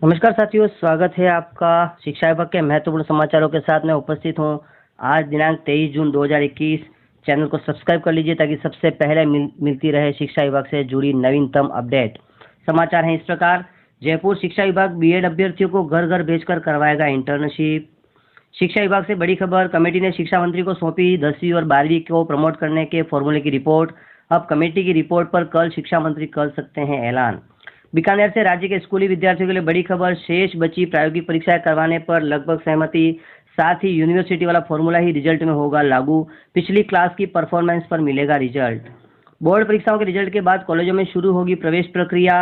नमस्कार साथियों, स्वागत है आपका शिक्षा विभाग के महत्वपूर्ण समाचारों के साथ मैं उपस्थित हूं। आज दिनांक 23 जून 2021। चैनल को सब्सक्राइब कर लीजिए ताकि सबसे पहले मिलती रहे शिक्षा विभाग से जुड़ी नवीनतम अपडेट। समाचार हैं इस प्रकार। जयपुर शिक्षा विभाग बीएड अभ्यर्थियों को घर घर भेजकर करवाएगा इंटर्नशिप। शिक्षा विभाग से बड़ी खबर, कमेटी ने शिक्षा मंत्री को सौंपी 10वीं और 12वीं को प्रमोट करने के फॉर्मूले की रिपोर्ट। अब कमेटी की रिपोर्ट पर कल शिक्षा मंत्री कर सकते हैं ऐलान। बीकानेर से राज्य के स्कूली विद्यार्थियों के लिए बड़ी खबर, शेष बची प्रायोगिक परीक्षाएं करवाने पर लगभग सहमति। साथ ही यूनिवर्सिटी वाला फॉर्मूला ही रिजल्ट में होगा लागू। पिछली क्लास की परफॉर्मेंस पर मिलेगा रिजल्ट। बोर्ड परीक्षाओं के रिजल्ट के बाद कॉलेजों में शुरू होगी प्रवेश प्रक्रिया।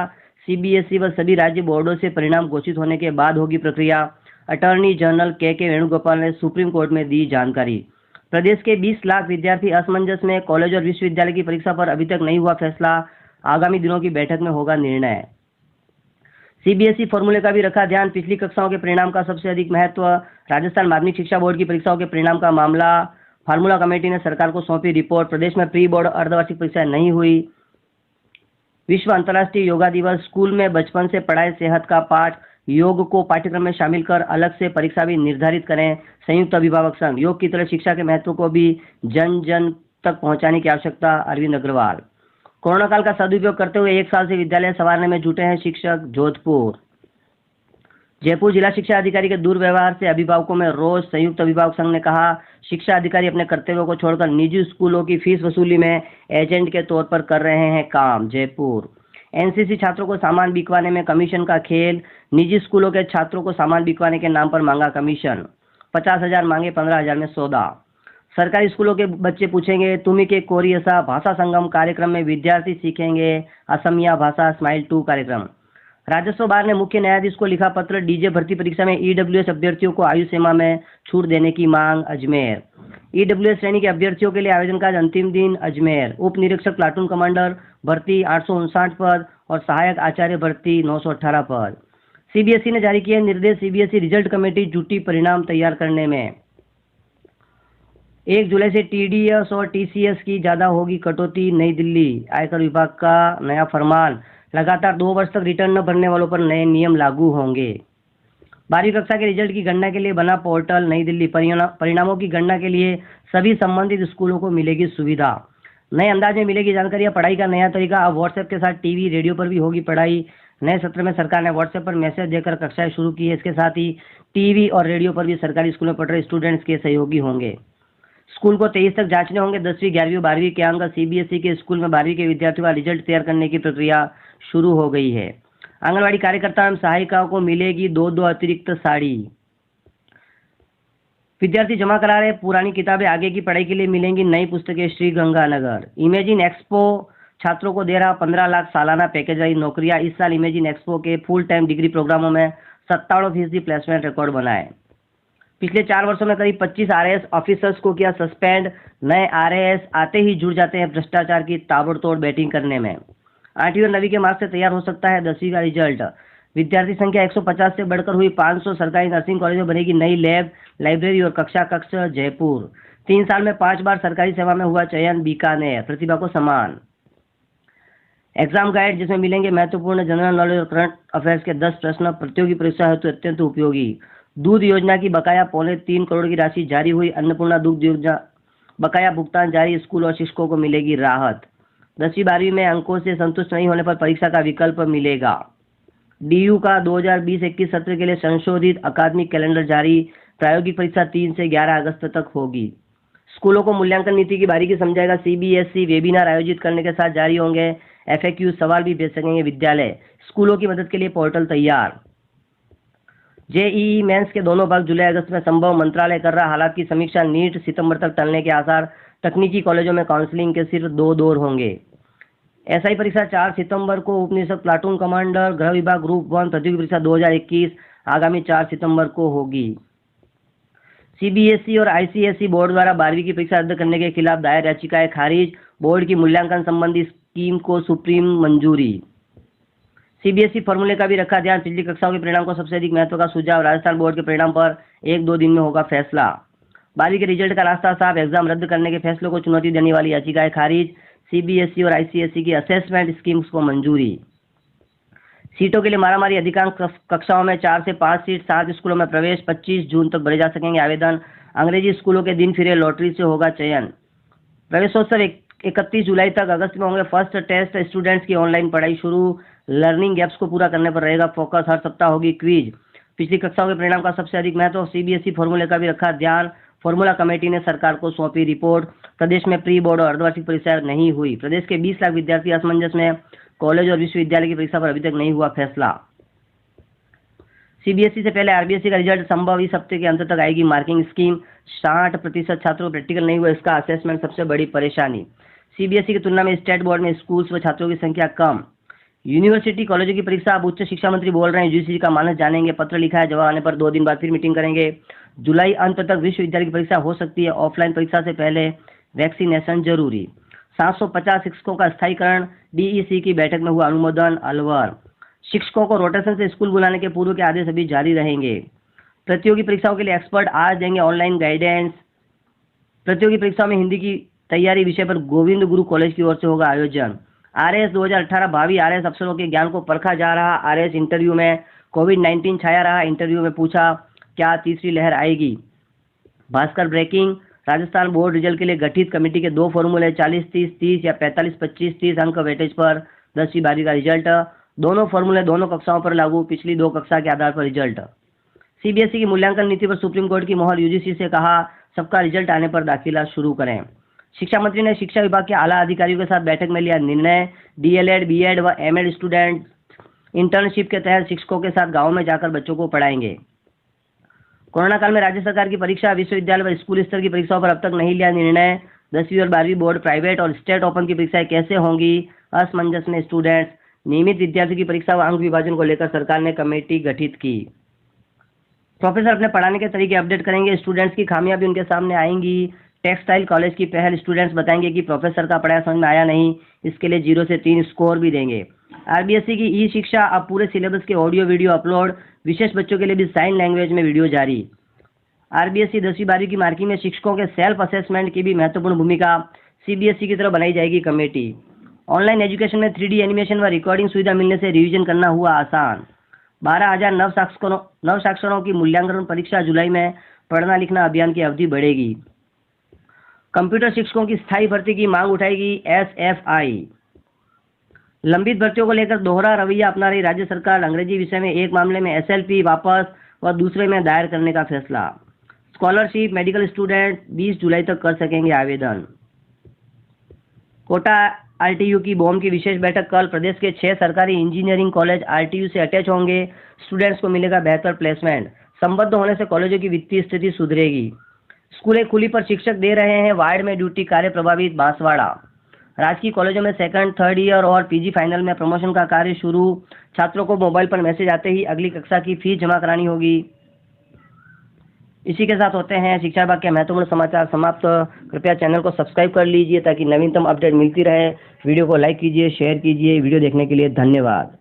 सीबीएसई व सभी राज्य बोर्डों से परिणाम घोषित होने के बाद होगी प्रक्रिया। अटॉर्नी जनरल के वेणुगोपाल ने सुप्रीम कोर्ट में दी जानकारी। प्रदेश के 20 लाख विद्यार्थी असमंजस में, कॉलेज और विश्वविद्यालय की परीक्षा पर अभी तक नहीं हुआ फैसला। आगामी दिनों की बैठक में होगा निर्णय। सीबीएसई फॉर्मूले का भी रखा ध्यान, पिछली कक्षाओं के परिणाम का सबसे अधिक महत्व। राजस्थान माध्यमिक शिक्षा बोर्ड की परीक्षाओं के परिणाम का मामला। फार्मूला कमेटी ने सरकार को सौंपी रिपोर्ट। प्रदेश में प्री बोर्ड अर्धवार्षिक परीक्षाएं नहीं हुई। विश्व अंतर्राष्ट्रीय योगा दिवस, स्कूल में बचपन से पढ़ाए सेहत का पाठ। योग को पाठ्यक्रम में शामिल कर अलग से परीक्षा भी निर्धारित करें संयुक्त अभिभावक संघ। योग की तरह शिक्षा के महत्व को भी जन जन तक पहुंचाने की आवश्यकता, अरविंद अग्रवाल। कोरोना काल का सदुपयोग करते हुए 1 साल से विद्यालय संवारने में जुटे हैं शिक्षक, जोधपुर। जयपुर जिला शिक्षा अधिकारी के दुर्व्यवहार से अभिभावकों में रोष, संयुक्त अभिभावक संघ ने कहा शिक्षा अधिकारी अपने कर्तव्यों को छोड़कर निजी स्कूलों की फीस वसूली में एजेंट के तौर पर कर रहे हैं काम। जयपुर। एनसीसी छात्रों को सामान बिकवाने में कमीशन का खेल। निजी स्कूलों के छात्रों को सामान बिकवाने के नाम पर मांगा कमीशन। 50,000 मांगे, 15,000 में सौदा। सरकारी स्कूलों के बच्चे पूछेंगे तुम्ही के कोरियसा। भाषा संगम कार्यक्रम में विद्यार्थी सीखेंगे असमिया भाषा। स्माइल 2 कार्यक्रम। राजस्व बार ने मुख्य न्यायाधीश को लिखा पत्र, डीजे भर्ती परीक्षा में ईडब्ल्यूएस अभ्यर्थियों को आयु सीमा में छूट देने की मांग। अजमेर। ईडब्ल्यूएस श्रेणी के अभ्यर्थियों के लिए आवेदन का अंतिम दिन। अजमेर। उप निरीक्षक प्लाटून कमांडर भर्ती 859 पद और सहायक आचार्य भर्ती 918 पद। सीबीएसई ने जारी किए निर्देश, सीबीएसई रिजल्ट कमेटी जुटी परिणाम तैयार करने में। 1 जुलाई से टीडीएस और टीसीएस की ज्यादा होगी कटौती। नई दिल्ली। आयकर विभाग का नया फरमान, लगातार 2 वर्ष तक रिटर्न न भरने वालों पर नए नियम लागू होंगे। 12वीं कक्षा के रिजल्ट की गणना के लिए बना पोर्टल। नई दिल्ली। परिणामों की गणना के लिए सभी संबंधित स्कूलों को मिलेगी सुविधा। नए अंदाज में मिलेगी जानकारी। पढ़ाई का नया तरीका, अब व्हाट्सएप के साथ टीवी रेडियो पर भी होगी पढ़ाई। नए सत्र में सरकार ने व्हाट्सएप पर मैसेज देकर कक्षाएं शुरू की है। इसके साथ ही टीवी और रेडियो पर भी सरकारी स्कूलों में पढ़ रहे स्टूडेंट्स के सहयोगी होंगे। स्कूल को 23 तक जांचने होंगे 10वीं, 11वीं, 12वीं के अंक। सीबीएसई के स्कूल में 12वीं के विद्यार्थियों का रिजल्ट तैयार करने की प्रक्रिया शुरू हो गई है। आंगनबाड़ी कार्यकर्ता एवं सहायिकाओं को मिलेगी 2-2 अतिरिक्त साड़ी। विद्यार्थी जमा करा रहे पुरानी किताबें, आगे की पढ़ाई के लिए मिलेंगी नई पुस्तकें। श्री गंगानगर। इमेजिन एक्सपो छात्रों को दे रहा 15 लाख सालाना पैकेज वाली नौकरियां। इस साल इमेजिन एक्सपो के फुल टाइम डिग्री प्रोग्रामों में 97% प्लेसमेंट रिकॉर्ड बनाए। पिछले 4 वर्षों में करीब 25 आरएएस ऑफिसर्स को किया सस्पेंड। नए आरएएस आते ही जुड़ जाते हैं भ्रष्टाचार की ताबड़तोड़ बैटिंग करने में। 8वीं और 9वीं के मार्क्स से तैयार हो सकता है 10वीं का रिजल्ट। विद्यार्थी संख्या 150 से बढ़कर हुई 500। सरकारी नर्सिंग कॉलेज में बनेगी नई लैब, लाइब्रेरी और कक्षा कक्ष। जयपुर। 3 साल में 5 बार सरकारी सेवा में हुआ चयन। बीकानेर। प्रतिभा को सम्मान। एग्जाम गाइड, जिसमें मिलेंगे महत्वपूर्ण जनरल नॉलेज और करंट अफेयर्स के 10 प्रश्न, प्रतियोगी परीक्षा हेतु अत्यंत उपयोगी। दूध योजना की बकाया 3.25 करोड़ की राशि जारी हुई। अन्नपूर्णा दूध योजना बकाया भुगतान जारी। स्कूल और शिक्षकों को मिलेगी राहत। 10वीं 12वीं में अंकों से संतुष्ट नहीं होने पर परीक्षा का विकल्प मिलेगा। डीयू का 2020-21 सत्र के लिए संशोधित अकादमिक कैलेंडर जारी। प्रायोगिक परीक्षा 3 से 11 अगस्त तक होगी। स्कूलों को मूल्यांकन नीति की बारीकी समझाएगा सीबीएसई। वेबिनार आयोजित करने के साथ जारी होंगे एफएक्यू, सवाल भी भेज सकेंगे विद्यालय। स्कूलों की मदद के लिए पोर्टल तैयार। जेईई मेंस के दोनों भाग जुलाई अगस्त में संभव, मंत्रालय कर रहा हालात की समीक्षा। नीट सितंबर तक टलने के आसार। तकनीकी कॉलेजों में काउंसलिंग के सिर्फ 2 दौर होंगे। एसआई परीक्षा 4 सितंबर को। उप निरीक्षक प्लाटून कमांडर गृह विभाग ग्रुप 1 प्रतियोगी परीक्षा 2021 आगामी 4 सितंबर को होगी। सीबीएसई और आईसीएसई बोर्ड द्वारा 12वीं की परीक्षा रद्द करने के खिलाफ दायर याचिकाएं खारिज। बोर्ड की मूल्यांकन संबंधी स्कीम को सुप्रीम मंजूरी। सीबीएसई फॉर्मूले का भी रखा ध्यान, पिछली कक्षाओं के परिणाम को सबसे अधिक महत्व का सुझाव। राजस्थान बोर्ड के परिणाम पर 1-2 दिन में होगा फैसला। 12वीं के रिजल्ट का रास्ता साफ, एग्जाम रद्द करने के फैसले को चुनौती देने वाली याचिकाएं खारिज। सीबीएसई और आईसीएसई की असेसमेंट स्कीम्स को मंजूरी। सीटों के लिए मारामारी। अधिकांश कक्षाओं में 4 से 5 सीट। 7 स्कूलों में प्रवेश। 25 जून तक भरे जा सकेंगे आवेदन। अंग्रेजी स्कूलों के दिन फिरे लॉटरी से होगा चयन। प्रवेशोत्सव 31 जुलाई तक। अगस्त में होंगे फर्स्ट टेस्ट। स्टूडेंट्स की ऑनलाइन पढ़ाई शुरू। लर्निंग गैप्स को पूरा करने पर रहेगा फोकस। हर सप्ताह होगी क्विज। पिछली कक्षाओं के परिणाम का सबसे अधिक महत्व। सीबीएसई फॉर्मूले का भी रखा ध्यान। फॉर्मूला कमेटी ने सरकार को सौंपी रिपोर्ट। प्रदेश में प्री बोर्ड और अर्धवार्षिक परीक्षा नहीं हुई। प्रदेश के 20 लाख विद्यार्थी असमंजस में। कॉलेज और विश्वविद्यालय की परीक्षा पर अभी तक नहीं हुआ फैसला। सीबीएसई से पहले आरबीएसई का रिजल्ट संभव इस हफ्ते के अंत तक आएगी। Marking scheme. 60% छात्रों को प्रैक्टिकल नहीं हुआ, इसका असेसमेंट सबसे बड़ी परेशानी। सीबीएसई की तुलना में स्टेट बोर्ड में स्कूल्स व छात्रों की संख्या कम। यूनिवर्सिटी कॉलेजों की परीक्षा अब उच्च शिक्षा मंत्री बोल रहे हैं। यूजीसी का मानस जानेंगे। पत्र लिखा है, जवाब आने पर 2 दिन बाद फिर मीटिंग करेंगे। जुलाई अंत तक विश्वविद्यालय की परीक्षा हो सकती है। ऑफलाइन परीक्षा से पहले वैक्सीनेशन जरूरी। 750 शिक्षकों का स्थायीकरण। डीईसी की बैठक में हुआ अनुमोदन। अलवर। शिक्षकों को रोटेशन से स्कूल बुलाने के पूर्व के आदेश अभी जारी रहेंगे। प्रतियोगी परीक्षाओं के लिए एक्सपर्ट आज देंगे ऑनलाइन गाइडेंस। प्रतियोगी परीक्षाओं में हिंदी की तैयारी विषय पर गोविंद गुरु कॉलेज की ओर से होगा आयोजन। आरएस 2018 भावी आरएस अफसरों के ज्ञान को परखा जा रहा। आरएस इंटरव्यू में कोविड-19 छाया रहा। इंटरव्यू में पूछा, क्या तीसरी लहर आएगी? Bhaskar breaking. Rajasthan board result के लिए गठित कमेटी के 2 फॉर्मूले 40-30-30 या 45-25-30 अंक वेटेज पर 10वीं 12वीं का रिजल्ट। दोनों फॉर्मूले दोनों कक्षाओं पर लागू। पिछली 2 कक्षा के आधार पर रिजल्ट। सीबीएसई की मूल्यांकन नीति पर सुप्रीम कोर्ट की मोहर। यूजीसी से कहा, सबका रिजल्ट आने पर दाखिला शुरू करें। शिक्षा मंत्री ने शिक्षा विभाग के आला अधिकारियों के साथ बैठक में लिया निर्णय। डीएलएड, बीएड व एमएड स्टूडेंट इंटर्नशिप के तहत शिक्षकों के साथ गाँव में जाकर बच्चों को पढ़ाएंगे। कोरोना काल में राज्य सरकार की परीक्षा। विश्वविद्यालय व स्कूल स्तर की परीक्षाओं पर अब तक नहीं लिया निर्णय। 10वीं और 12वीं बोर्ड, प्राइवेट और स्टेट ओपन की परीक्षाएं कैसे होंगी? असमंजस में स्टूडेंट्स। नियमित विद्यार्थी की परीक्षा व अंक विभाजन को लेकर सरकार ने कमेटी गठित की। प्रोफेसर अपने पढ़ाने के तरीके अपडेट करेंगे। स्टूडेंट्स की खामियां भी उनके सामने आएंगी। टेक्सटाइल कॉलेज की पहल। स्टूडेंट्स बताएंगे कि प्रोफेसर का पढ़ाया समझ में आया नहीं, इसके लिए 0 से 3 स्कोर भी देंगे। आरबीएसई की ई शिक्षा। अब पूरे सिलेबस के ऑडियो वीडियो अपलोड। विशेष बच्चों के लिए भी साइन लैंग्वेज में वीडियो जारी। आरबीएसई 10वीं 12वीं की मार्किंग में शिक्षकों के सेल्फ असेसमेंट की भी महत्वपूर्ण भूमिका। सीबीएसई की तरफ बनाई जाएगी कमेटी। ऑनलाइन एजुकेशन में 3D एनिमेशन व रिकॉर्डिंग सुविधा मिलने से रिवीजन करना हुआ आसान। 12,000 नवसाक्षरों की मूल्यांकन परीक्षा। जुलाई में पढ़ना लिखना अभियान की अवधि बढ़ेगी। कंप्यूटर शिक्षकों की स्थायी भर्ती की मांग उठाएगी एसएफआई। लंबित भर्तियों को लेकर दोहरा रवैया अपना रही राज्य सरकार। अंग्रेजी विषय में एक मामले में एसएलपी वापस व दूसरे में दायर करने का फैसला। स्कॉलरशिप मेडिकल स्टूडेंट 20 जुलाई तक कर सकेंगे आवेदन। कोटा आरटीयू की बॉम की विशेष बैठक कल। प्रदेश के 6 सरकारी इंजीनियरिंग कॉलेज आरटीयू से अटैच होंगे। स्टूडेंट्स को मिलेगा बेहतर प्लेसमेंट। संबद्ध होने से कॉलेजों की वित्तीय स्थिति सुधरेगी। स्कूलें खुली पर शिक्षक दे रहे हैं वार्ड में ड्यूटी। कार्य प्रभावित बांसवाड़ा। राजकीय कॉलेजों में 2nd, 3rd ईयर और पीजी फाइनल में प्रमोशन का कार्य शुरू। छात्रों को मोबाइल पर मैसेज आते ही अगली कक्षा की फीस जमा करानी होगी। इसी के साथ होते हैं शिक्षा विभाग के महत्वपूर्ण समाचार समाप्त। कृपया चैनल को सब्सक्राइब कर लीजिए ताकि नवीनतम अपडेट मिलती रहे। वीडियो को लाइक कीजिए, शेयर कीजिए। वीडियो देखने के लिए धन्यवाद।